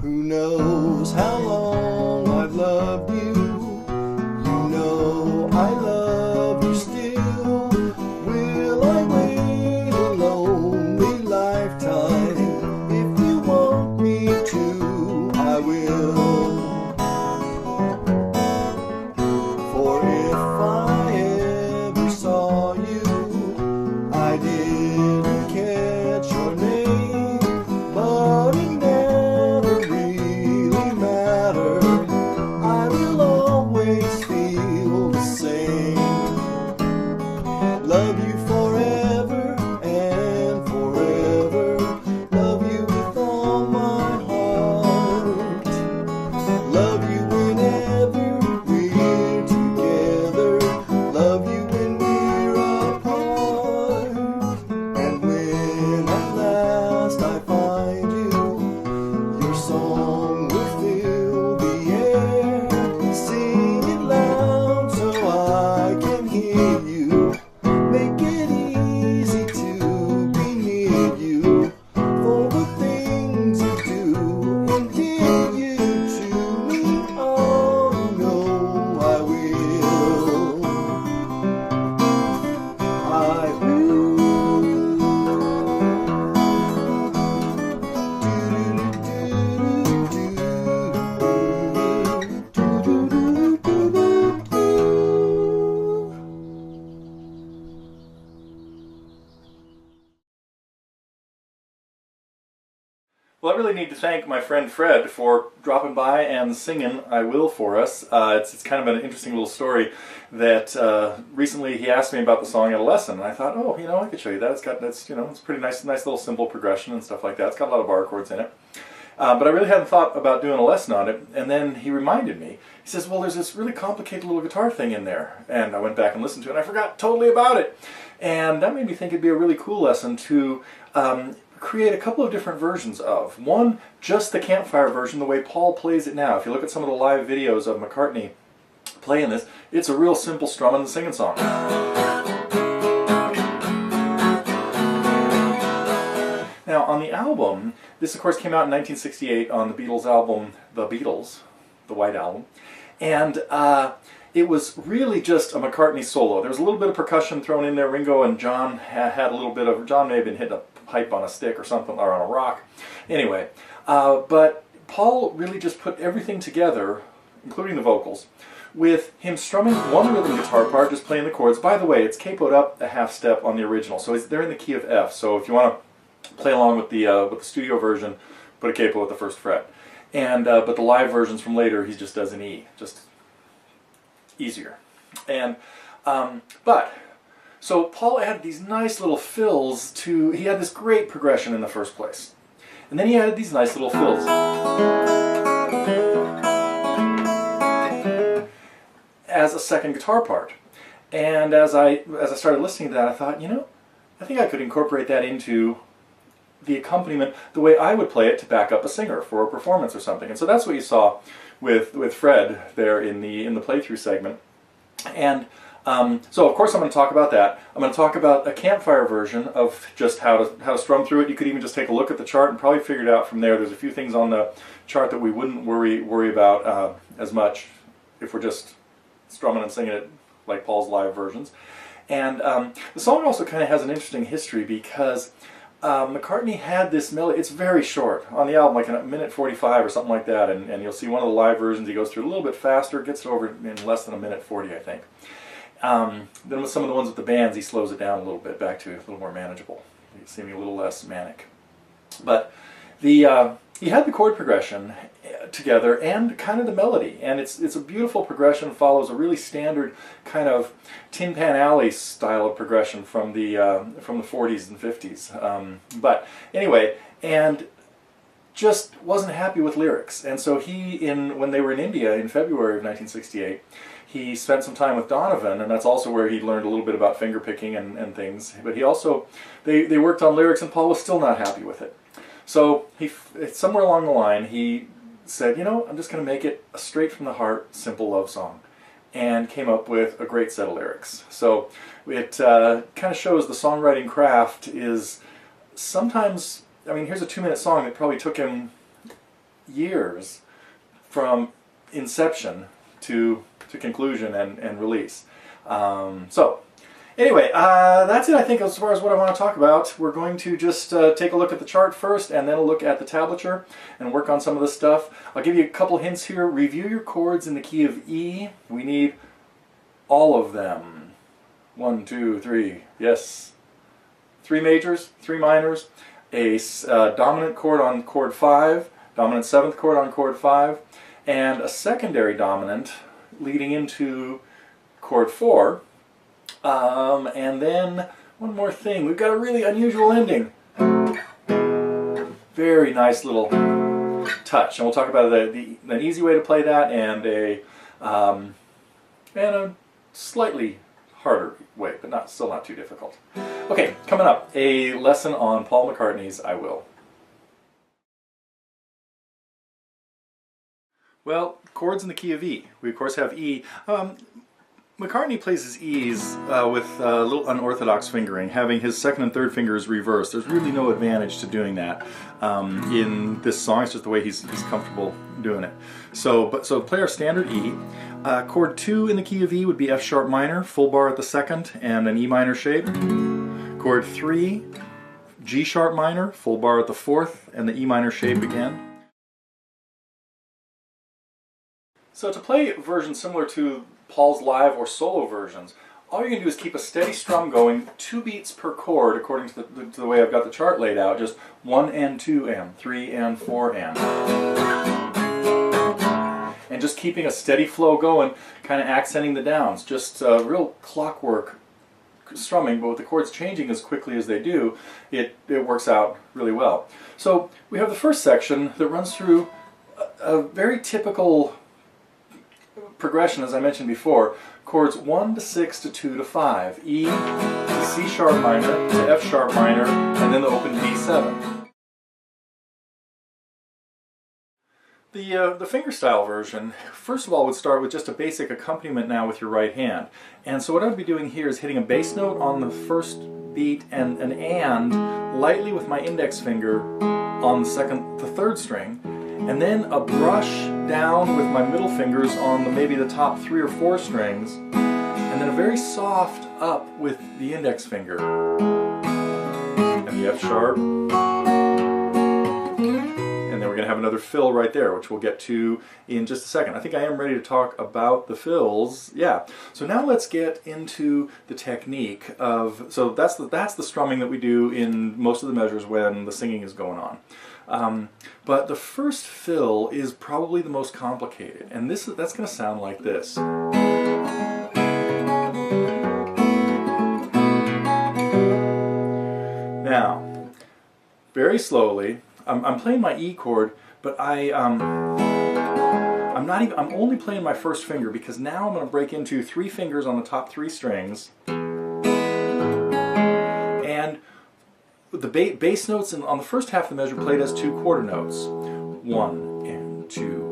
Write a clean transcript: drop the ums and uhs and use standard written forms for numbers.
Who knows how long I've loved you? You know I love you still. Will I wait a lonely lifetime? If you want me to, I will. For if I ever saw you, I didn't catch your name, but it never really mattered. I will always feel the same. Love you forever and forever. Love you with all my heart. Love you whenever we're together. Love you when we're apart. And when at last I find you, your song will fill the air. Sing it loud so I can hear you. Make it easy to be near you. For the things you do endear you to me. Oh no, I will. I will. Well, I really need to thank my friend Fred for dropping by and singing "I Will" for us. It's kind of an interesting little story that recently he asked me about the song at a lesson, and I thought, oh, I could show you that. It's pretty nice little simple progression and stuff like that. It's got a lot of bar chords in it. But I really hadn't thought about doing a lesson on it, and then he reminded me. He says, well, there's this really complicated little guitar thing in there. And I went back and listened to it, and I forgot totally about it. And that made me think it'd be a really cool lesson to create a couple of different versions of. One, just the Campfire version, the way Paul plays it now. If you look at some of the live videos of McCartney playing this, it's a real simple strumming and singing song. Now, on the album, this of course came out in 1968 on the Beatles album, The Beatles, the White Album, and it was really just a McCartney solo. There was a little bit of percussion thrown in there. Ringo and John had a little bit of, John may have been hitting a pipe on a stick or something, or on a rock. Anyway, but Paul really just put everything together, including the vocals, with him strumming one rhythm guitar part, just playing the chords. By the way, it's capoed up a half step on the original, so they're in the key of F. So if you want to play along with the studio version, put a capo at the first fret. And but the live versions from later, he just does an E, just easier. And so Paul added these nice little fills to. He had this great progression in the first place, and then he added these nice little fills as a second guitar part. And as I started listening to that, I thought, I think I could incorporate that into the accompaniment the way I would play it to back up a singer for a performance or something. And so that's what you saw with Fred there in the playthrough segment. And so of course I'm going to talk about that. I'm going to talk about a Campfire version of just how to strum through it. You could even just take a look at the chart and probably figure it out from there. There's a few things on the chart that we wouldn't worry about as much if we're just strumming and singing it like Paul's live versions. And the song also kind of has an interesting history because McCartney had this melody. It's very short on the album, like a minute 45 or something like that, and you'll see one of the live versions he goes through a little bit faster, gets it over in less than a minute 40, I think. Then with some of the ones with the bands, he slows it down a little bit, back to a little more manageable, seeming a little less manic. But he had the chord progression together and kind of the melody, and it's a beautiful progression. Follows a really standard kind of Tin Pan Alley style of progression from the 40s and 50s. But anyway, and just wasn't happy with lyrics, and so when they were in India in February of 1968. He spent some time with Donovan, and that's also where he learned a little bit about fingerpicking and things. But he also, they worked on lyrics, and Paul was still not happy with it. So somewhere along the line, he said, I'm just going to make it a straight from the heart, simple love song, and came up with a great set of lyrics. So it kind of shows the songwriting craft is sometimes, here's a 2-minute song that probably took him, years from inception to conclusion and release. So anyway, that's it, I think, as far as what I want to talk about. We're going to just take a look at the chart first, and then a look at the tablature, and work on some of this stuff. I'll give you a couple hints here. Review your chords in the key of E. We need all of them. 1, 2, 3, yes. 3 majors, 3 minors, a dominant chord on chord 5, dominant 7th chord on chord 5, and a secondary dominant leading into chord 4. And then one more thing, we've got a really unusual ending. Very nice little touch, and we'll talk about an easy way to play that and a slightly harder way, but still not too difficult. Okay, coming up, a lesson on Paul McCartney's I Will. Well, chords in the key of E. We of course have E. McCartney plays his E's with a little unorthodox fingering, having his 2nd and 3rd fingers reversed. There's really no advantage to doing that in this song. It's just the way he's comfortable doing it. So play our standard E. Chord 2 in the key of E would be F sharp minor, full bar at the 2nd, and an E minor shape. Chord 3, G sharp minor, full bar at the 4th, and the E minor shape again. So to play versions similar to Paul's live or solo versions, all you're going to do is keep a steady strum going, 2 beats per chord according to the way I've got the chart laid out, just 1 and 2 and 3 and 4 and. And just keeping a steady flow going, kind of accenting the downs, just real clockwork strumming, but with the chords changing as quickly as they do, it works out really well. So we have the first section that runs through a very typical progression, as I mentioned before, chords 1 to 6 to 2 to 5, E to C sharp minor to F sharp minor, and then the open D7. The fingerstyle version, first of all, would start with just a basic accompaniment now with your right hand. And so what I'd be doing here is hitting a bass note on the first beat and an and lightly with my index finger on the 3rd string, and then a brush down with my middle fingers on maybe the top 3 or 4 strings, and then a very soft up with the index finger, and the F sharp, and then we're going to have another fill right there, which we'll get to in just a second. I think I am ready to talk about the fills. Yeah. So now let's get into the technique of, so that's the strumming that we do in most of the measures when the singing is going on. But the first fill is probably the most complicated, and that's going to sound like this. Now, very slowly, I'm playing my E chord, but I'm only playing my first finger, because now I'm going to break into 3 fingers on the top 3 strings, and the bass notes on the first half of the measure played as 2 quarter notes. 1 and 2